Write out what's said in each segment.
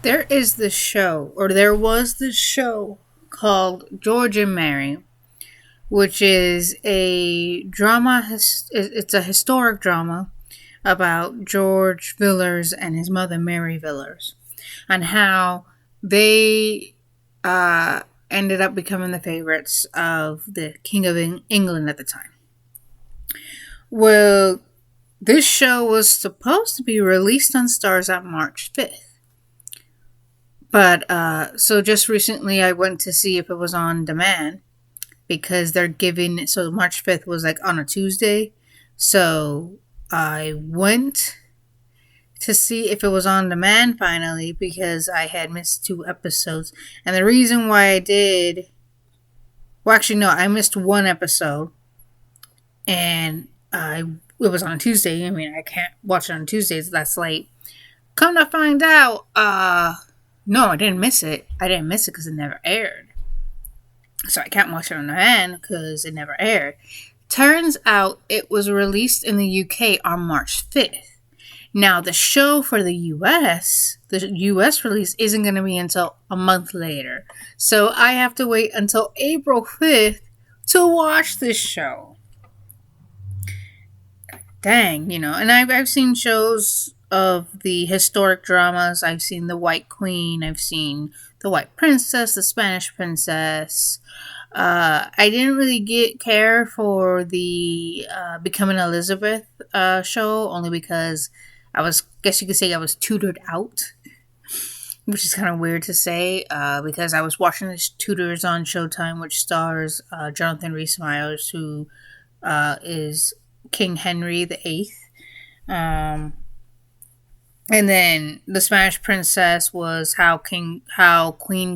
There is this show, or there was this show called George and Mary, which is a drama. It's a historic drama about George Villiers and his mother Mary Villiers, and how they ended up becoming the favorites of the King of England at the time. Well, this show was supposed to be released on Starz on March 5th. But so just recently I went to see if it was on demand because they're giving, so March 5th was like on a Tuesday. So I went to see if it was on demand finally because I had missed 2 episodes. And the reason why I did, well, actually, no, I missed 1 episode. And it was on a Tuesday. I mean, I can't watch it on Tuesdays. That's late. Come to find out, no, I didn't miss it. I didn't miss it because it never aired. So I can't watch it on demand because it never aired. Turns out it was released in the UK on March 5th. Now, the show for the US release isn't going to be until a month later. So I have to wait until April 5th to watch this show. Dang, and I've seen shows of the historic dramas. I've seen The White Queen. I've seen The White Princess, The Spanish Princess. I didn't really care for the Becoming Elizabeth show, only because guess you could say I was tutored out, which is kind of weird to say, because I was watching this Tutors on Showtime, which stars Jonathan Rhys-Meyers, who is King Henry VIII. And then The Spanish Princess was how Queen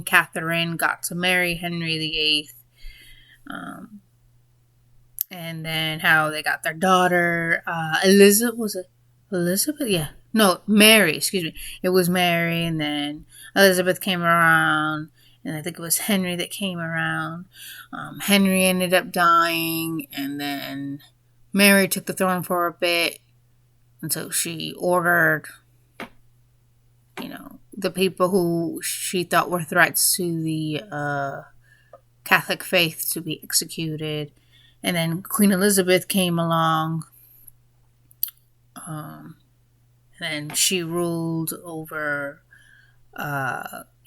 Catherine got to marry Henry VIII. And then how they got their daughter, Elizabeth, was it Elizabeth? Yeah. No, Mary, excuse me. It was Mary, and then Elizabeth came around, and I think it was Henry that came around. Henry ended up dying, and then Mary took the throne for a bit until she ordered, the people who she thought were threats to the Catholic faith to be executed. And then Queen Elizabeth came along. And she ruled over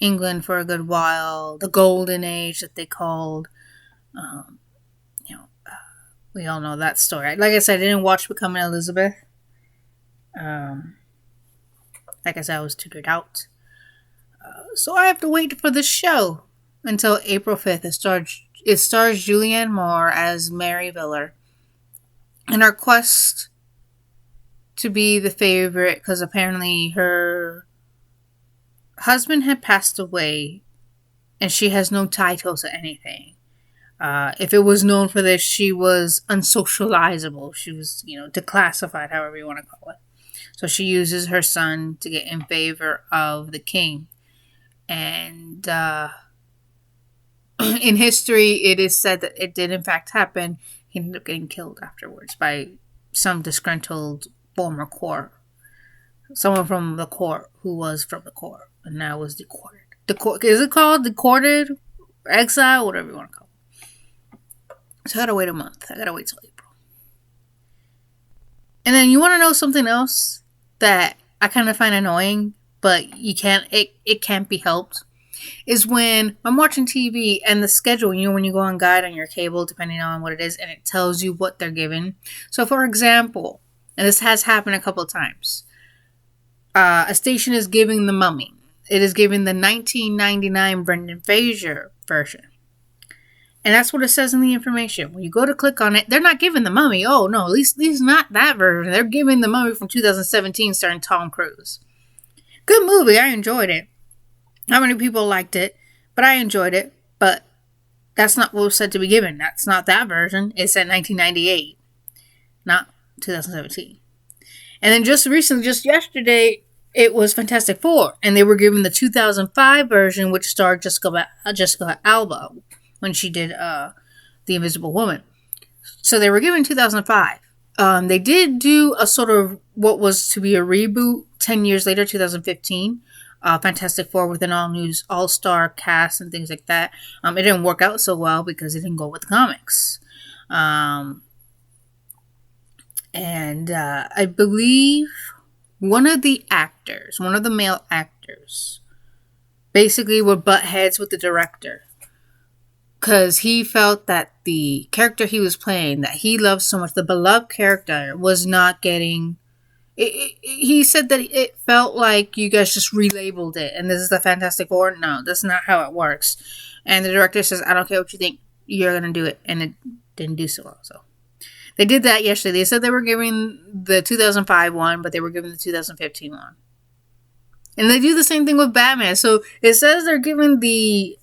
England for a good while. The Golden Age that they called. We all know that story. Like I said, I didn't watch Becoming Elizabeth. Like I said, I was tutored out. So I have to wait for the show until April 5th. It stars Julianne Moore as Mary Villiers. In her quest to be the favorite, because apparently her husband had passed away and she has no title to anything. If it was known for this, she was unsocializable. She was, declassified, however you want to call it. So she uses her son to get in favor of the king. And in history, it is said that it did in fact happen. He ended up getting killed afterwards by some disgruntled former court. Someone from the court who was from the court and now was decourted. Is it called decourted? Exile? Whatever you want to call it. So I gotta wait a month. I gotta wait till April. And then you want to know something else that I kind of find annoying, but it can't be helped, is when I'm watching TV and the schedule, when you go on guide on your cable, depending on what it is, and it tells you what they're giving. So for example, and this has happened a couple of times, a station is giving The Mummy. It is giving the 1999 Brendan Fraser version. And that's what it says in the information. When you go to click on it, they're not giving The Mummy. Oh, no, at least not that version. They're giving The Mummy from 2017 starring Tom Cruise. Good movie. I enjoyed it. Not many people liked it, but I enjoyed it. But that's not what was said to be given. That's not that version. It said 1998, not 2017. And then just recently, just yesterday, it was Fantastic Four. And they were given the 2005 version, which starred Jessica Alba when she did The Invisible Woman. So they were given 2005. They did do a sort of what was to be a reboot 10 years later, 2015, Fantastic Four with an all-star cast and things like that. It didn't work out so well because it didn't go with the comics. And I believe one of the male actors, basically would butt heads with the director because he felt that the character he was playing, that he loved so much, the beloved character, was not getting. He said that it felt like you guys just relabeled it, and this is the Fantastic Four. No, that's not how it works. And the director says, "I don't care what you think, you're gonna do it," and it didn't do so well. So they did that yesterday. They said they were giving the 2005 one, but they were giving the 2015 one. And they do the same thing with Batman. So it says they're giving the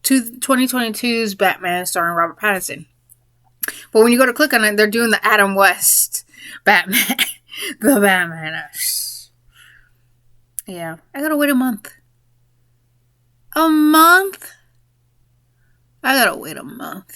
2022's Batman starring Robert Pattinson. But when you go to click on it, they're doing the Adam West Batman. The Batman. Yeah. I gotta wait a month. A month? I gotta wait a month.